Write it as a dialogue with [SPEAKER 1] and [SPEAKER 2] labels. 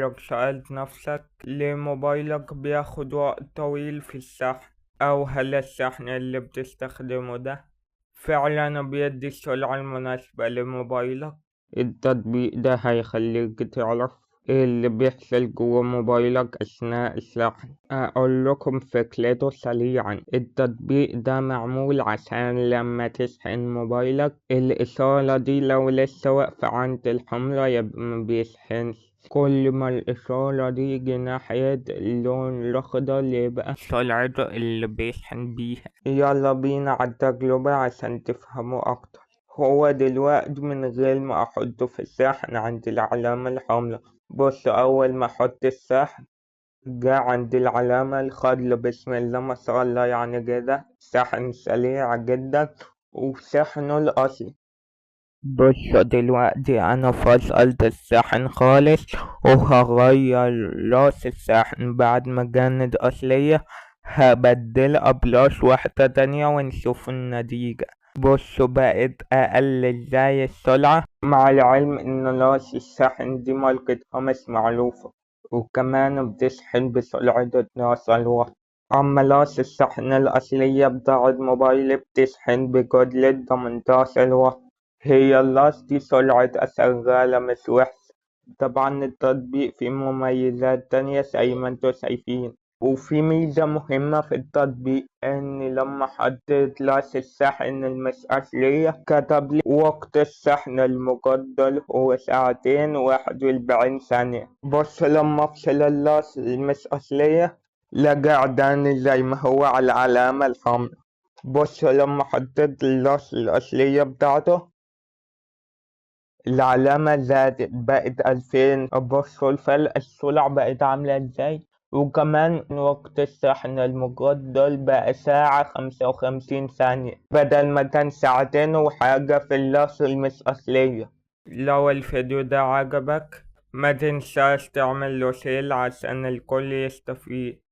[SPEAKER 1] عمرك سألت نفسك ليه موبايلك بياخد وقت طويل في الشحن؟ أو هل الشحن اللي بتستخدمه ده فعلا بيدي السرعة المناسبة لموبايلك؟ التطبيق ده هيخليك تعرف ايه اللي بيحصل جوا موبايلك أثناء الشحن. أقول لكم فكرته سريعا. التطبيق ده معمول عشان لما تشحن موبايلك الإشارة دي لو لسه واقفة عند الحمرا يبقى مبيشحنش. كل ما الإشارة دي يجي ناحية اللون الأخضر يبقى سرعته اللي بيشحن بيها. يلا بينا على التجربة عشان تفهموا أكتر. هو دلوقتي من غير ما أحطه في الشاحن عند العلامة الحمراء. بص، أول ما أحط الشاحن جا عند العلامة الخضراء، بسم الله ما شاء الله، يعني كده شحن سريع جدا وشحنه الأصلي. بص دلوقتي أنا فصلت الشاحن خالص وهغير راس الشاحن بعد ما كانت أصلية، هبدلها بلاش واحدة تانية ونشوف النتيجة. بصوا بقت أقل ازاي السرعة، مع العلم إن راس الشحن دي ماركتها مش معروفة، وكمان بتشحن بسرعة 12 واط. أما راس الشحن الأصلية بتاع الموبايل بتشحن بجدرة 18 واط. هي الراس دي سرعتها شغالة مش وحشة. طبعا التطبيق فيه مميزات تانية زي ما انتوا شايفين. وفي ميزة مهمة في التطبيق إن لما حطيت راس الشحن المش أصلية كتب لي وقت الشحن المقدر هو 2:41. بص لما أفصل الراس المش أصلية رجع تاني زي ما هو على العلامة الحمراء. بص لما حطيت الراس الأصلية بتاعته العلامة زادت بقت 2000. بصوا الفرق السرعة بقت عاملة ازاي. وكمان وقت الشحن المقدر بقى 1:55 بدل ما كان 2 وحاجة في الراس المش أصلية. لو الفيديو ده عجبك ما تنساش تعمل له شير عشان الكل يستفيد.